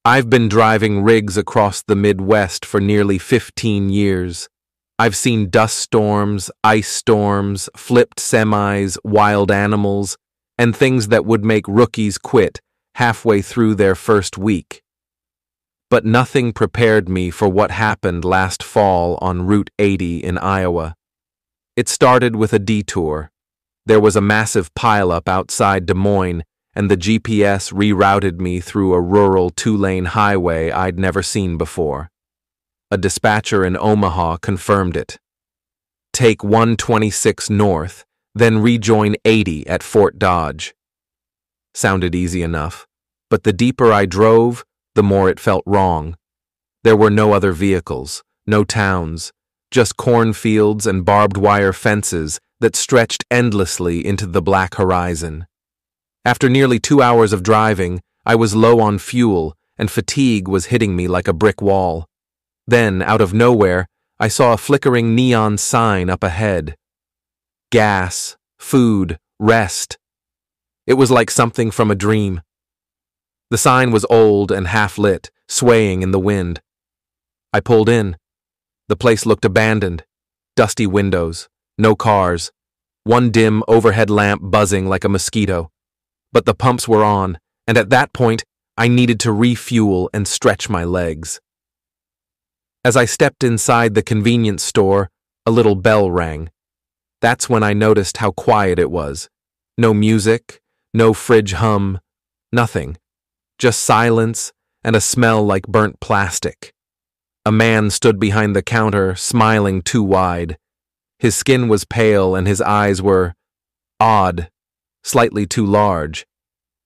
I've been driving rigs across the Midwest for nearly 15 years. I've seen dust storms, ice storms, flipped semis, wild animals, and things that would make rookies quit halfway through their first week. But nothing prepared me for what happened last fall on Route 80 in Iowa. It started with a detour. There was a massive pileup outside Des Moines, and the GPS rerouted me through a rural two-lane highway I'd never seen before. A dispatcher in Omaha confirmed it. Take 126 north, then rejoin 80 at Fort Dodge. Sounded easy enough, but the deeper I drove, the more it felt wrong. There were no other vehicles, no towns, just cornfields and barbed wire fences that stretched endlessly into the black horizon. After nearly 2 hours of driving, I was low on fuel, and fatigue was hitting me like a brick wall. Then, out of nowhere, I saw a flickering neon sign up ahead. Gas, food, rest. It was like something from a dream. The sign was old and half-lit, swaying in the wind. I pulled in. The place looked abandoned. Dusty windows, no cars, one dim overhead lamp buzzing like a mosquito. But the pumps were on, and at that point, I needed to refuel and stretch my legs. As I stepped inside the convenience store, a little bell rang. That's when I noticed how quiet it was. No music, no fridge hum, nothing. Just silence and a smell like burnt plastic. A man stood behind the counter, smiling too wide. His skin was pale and his eyes were odd. Slightly too large.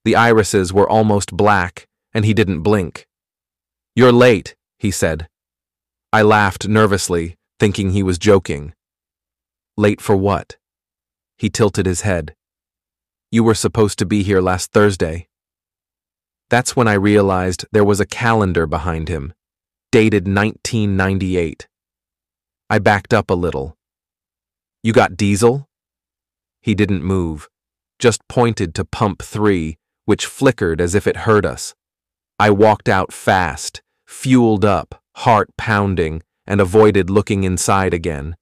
The irises were almost black, and he didn't blink. "You're late," he said. I laughed nervously, thinking he was joking. "Late for what?" He tilted his head. "You were supposed to be here last Thursday." That's when I realized there was a calendar behind him, dated 1998. I backed up a little. "You got diesel?" He didn't move. Just pointed to pump 3, which flickered as if it hurt us. I walked out fast, fueled up, heart pounding, and avoided looking inside again.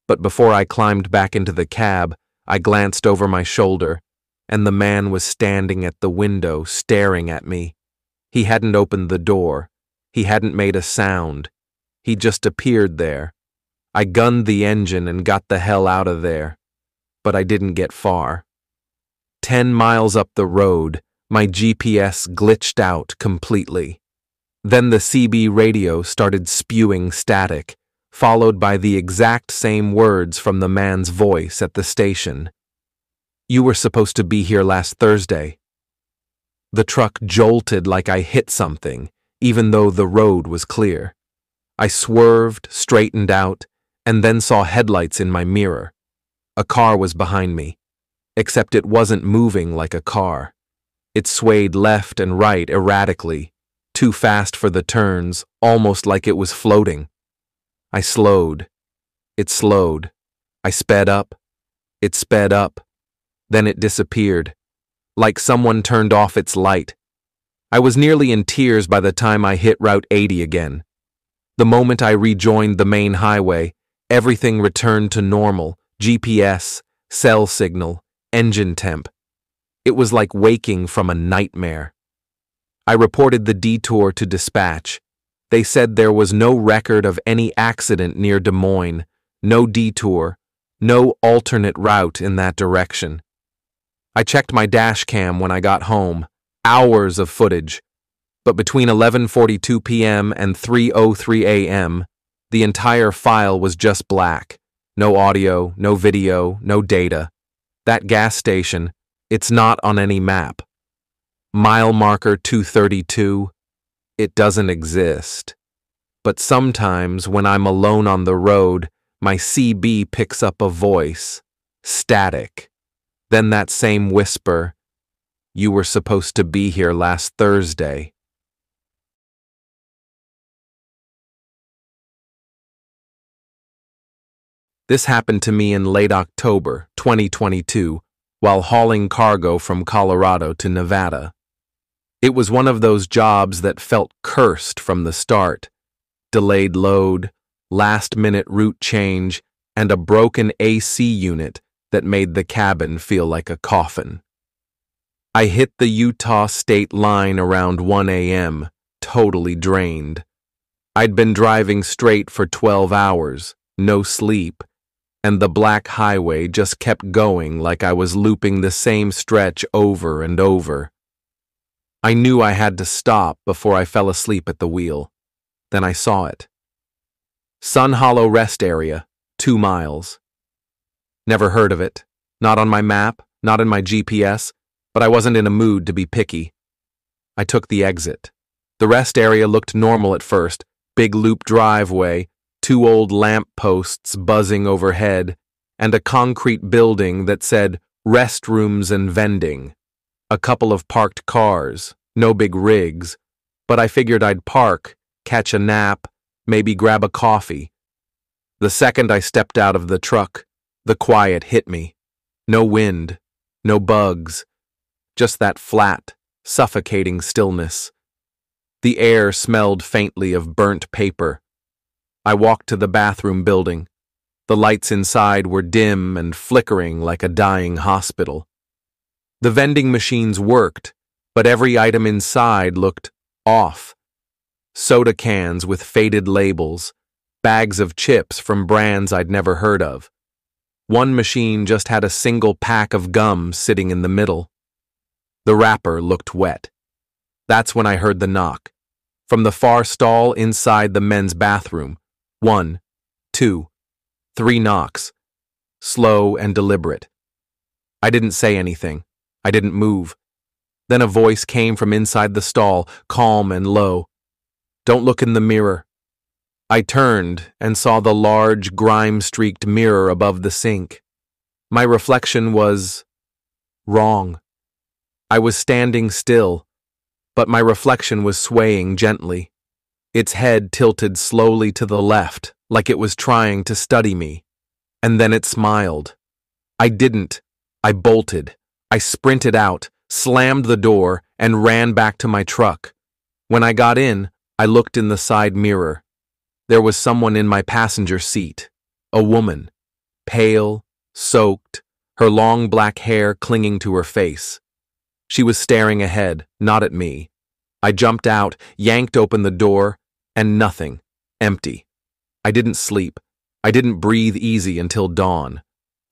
But before I climbed back into the cab, I glanced over my shoulder, and the man was standing at the window staring at me. He hadn't opened the door. He hadn't made a sound. He just appeared there. I gunned the engine and got the hell out of there. But I didn't get far. 10 miles up the road, my GPS glitched out completely. Then the CB radio started spewing static, followed by the exact same words from the man's voice at the station. "You were supposed to be here last Thursday." The truck jolted like I hit something, even though the road was clear. I swerved, straightened out, and then saw headlights in my mirror. A car was behind me. Except it wasn't moving like a car. It swayed left and right erratically, too fast for the turns, almost like it was floating. I slowed. It slowed. I sped up. It sped up. Then it disappeared, like someone turned off its light. I was nearly in tears by the time I hit Route 80 again. The moment I rejoined the main highway, everything returned to normal: GPS, cell signal, engine temp. It was like waking from a nightmare. I reported the detour to dispatch. They said there was no record of any accident near Des Moines, no detour, no alternate route in that direction. I checked my dash cam when I got home, hours of footage. But between 11:42 p.m. and 3:03 a.m., the entire file was just black. No audio, no video, no data. That gas station, it's not on any map. Mile marker 232, it doesn't exist. But sometimes when I'm alone on the road, my CB picks up a voice, static. Then that same whisper, "You were supposed to be here last Thursday." This happened to me in late October 2022 while hauling cargo from Colorado to Nevada. It was one of those jobs that felt cursed from the start. Delayed load, last-minute route change, and a broken AC unit that made the cabin feel like a coffin. I hit the Utah state line around 1 a.m., totally drained. I'd been driving straight for 12 hours, no sleep, and the black highway just kept going like I was looping the same stretch over and over. I knew I had to stop before I fell asleep at the wheel. Then I saw it. Sun Hollow Rest Area, 2 miles. Never heard of it. Not on my map, not in my GPS, but I wasn't in a mood to be picky. I took the exit. The rest area looked normal at first. Big loop driveway, 2 old lamp posts buzzing overhead, and a concrete building that said restrooms and vending. A couple of parked cars, no big rigs, but I figured I'd park, catch a nap, maybe grab a coffee. The second I stepped out of the truck, the quiet hit me. No wind, no bugs, just that flat, suffocating stillness. The air smelled faintly of burnt paper. I walked to the bathroom building. The lights inside were dim and flickering like a dying hospital. The vending machines worked, but every item inside looked off. Soda cans with faded labels, bags of chips from brands I'd never heard of. One machine just had a single pack of gum sitting in the middle. The wrapper looked wet. That's when I heard the knock. From the far stall inside the men's bathroom. 1, 2, 3 knocks. Slow and deliberate. I didn't say anything. I didn't move. Then a voice came from inside the stall, calm and low. "Don't look in the mirror." I turned and saw the large, grime-streaked mirror above the sink. My reflection was wrong. I was standing still, but my reflection was swaying gently. Its head tilted slowly to the left, like it was trying to study me. And then it smiled. I didn't. I bolted. I sprinted out, slammed the door, and ran back to my truck. When I got in, I looked in the side mirror. There was someone in my passenger seat. A woman. Pale, soaked, her long black hair clinging to her face. She was staring ahead, not at me. I jumped out, yanked open the door, and nothing. Empty. I didn't sleep. I didn't breathe easy until dawn.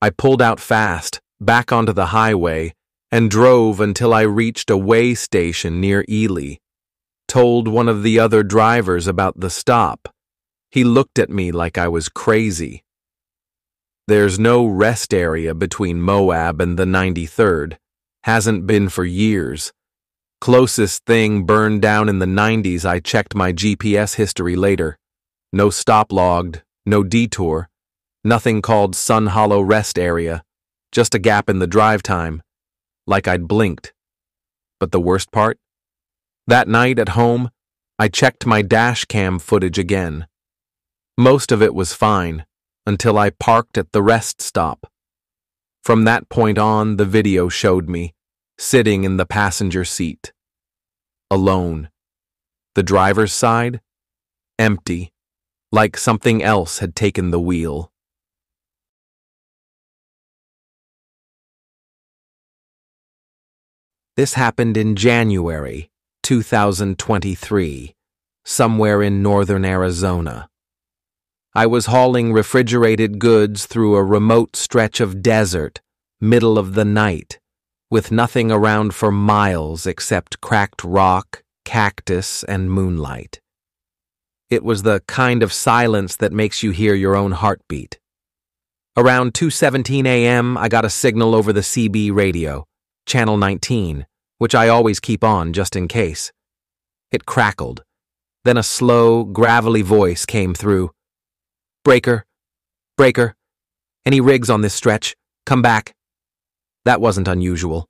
I pulled out fast, back onto the highway, and drove until I reached a way station near Ely. Told one of the other drivers about the stop. He looked at me like I was crazy. There's no rest area between Moab and the 93rd. Hasn't been for years. Closest thing burned down in the 90s. I checked my GPS history later. No stop logged, no detour, nothing called Sun Hollow Rest Area, just a gap in the drive time, like I'd blinked. But the worst part? That night at home, I checked my dash cam footage again. Most of it was fine, until I parked at the rest stop. From that point on, the video showed me, sitting in the passenger seat. Alone. The driver's side? Empty, like something else had taken the wheel. This happened in January 2023, somewhere in northern Arizona. I was hauling refrigerated goods through a remote stretch of desert, middle of the night, with nothing around for miles except cracked rock, cactus, and moonlight. It was the kind of silence that makes you hear your own heartbeat. Around 2:17 a.m., I got a signal over the CB radio, channel 19, which I always keep on just in case. It crackled. Then a slow, gravelly voice came through. "Breaker, breaker. Any rigs on this stretch? Come back." That wasn't unusual.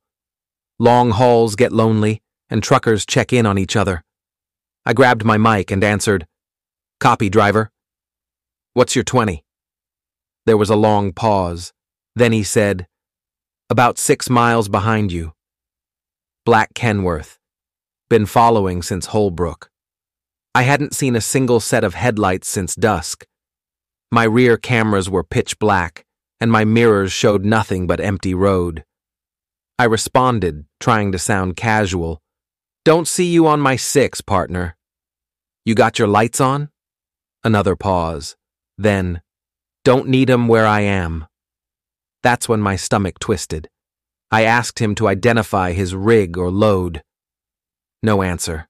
Long hauls get lonely, and truckers check in on each other. I grabbed my mic and answered, "Copy, driver. What's your 20? There was a long pause. Then he said, "About 6 miles behind you. Black Kenworth. been following since Holbrook. I hadn't seen a single set of headlights since dusk. My rear cameras were pitch black, and my mirrors showed nothing but empty road. I responded, trying to sound casual. "Don't see you on my 6, partner." "You got your lights on?" Another pause. Then, "Don't need 'em where I am." That's when my stomach twisted. I asked him to identify his rig or load. No answer.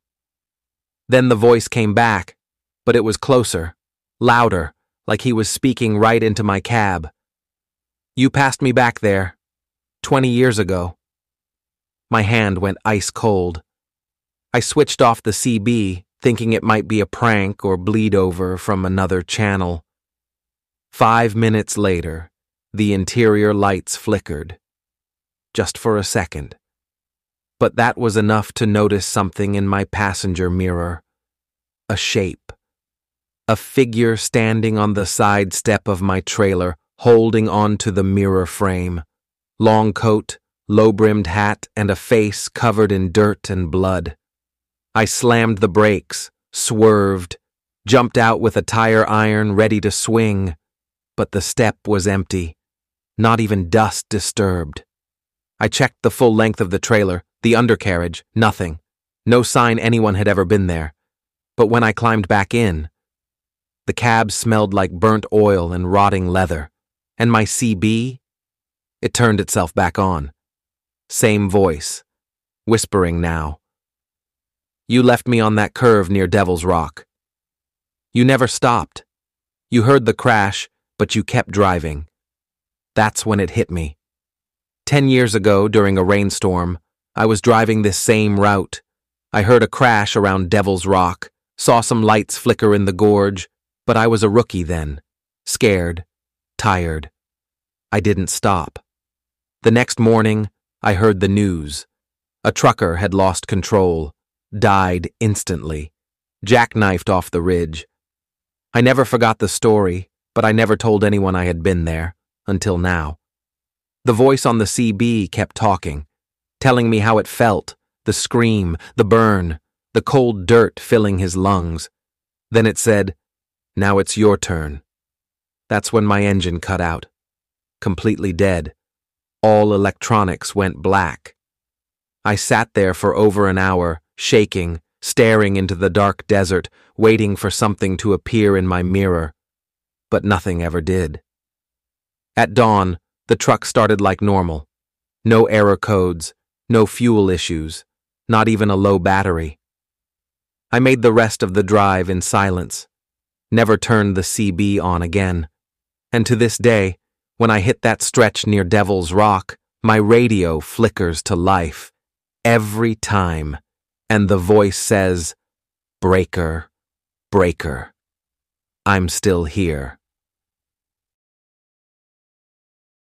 Then the voice came back, but it was closer, louder, like he was speaking right into my cab. "You passed me back there, 20 years ago." My hand went ice cold. I switched off the CB, thinking it might be a prank or bleed over from another channel. 5 minutes later, the interior lights flickered. Just for a second. But that was enough to notice something in my passenger mirror. A shape. A figure standing on the side step of my trailer, holding onto the mirror frame. Long coat, low-brimmed hat, and a face covered in dirt and blood. I slammed the brakes, swerved, jumped out with a tire iron ready to swing, but the step was empty, not even dust disturbed. I checked the full length of the trailer, the undercarriage, nothing. No sign anyone had ever been there. But when I climbed back in, the cab smelled like burnt oil and rotting leather. And my CB? It turned itself back on. Same voice, whispering now. "You left me on that curve near Devil's Rock. You never stopped. You heard the crash, but you kept driving." That's when it hit me. 10 years ago, during a rainstorm, I was driving this same route. I heard a crash around Devil's Rock, saw some lights flicker in the gorge, but I was a rookie then, scared, tired. I didn't stop. The next morning, I heard the news. A trucker had lost control, died instantly, jackknifed off the ridge. I never forgot the story, but I never told anyone I had been there, until now. The voice on the CB kept talking, telling me how it felt, the scream, the burn, the cold dirt filling his lungs. Then it said, "Now it's your turn." That's when my engine cut out. Completely dead. All electronics went black. I sat there for over an hour, shaking, staring into the dark desert, waiting for something to appear in my mirror. But nothing ever did. At dawn, the truck started like normal. No error codes, no fuel issues, not even a low battery. I made the rest of the drive in silence, never turned the CB on again. And to this day, when I hit that stretch near Devil's Rock, my radio flickers to life. Every time. And the voice says, "Breaker, breaker." I'm still here.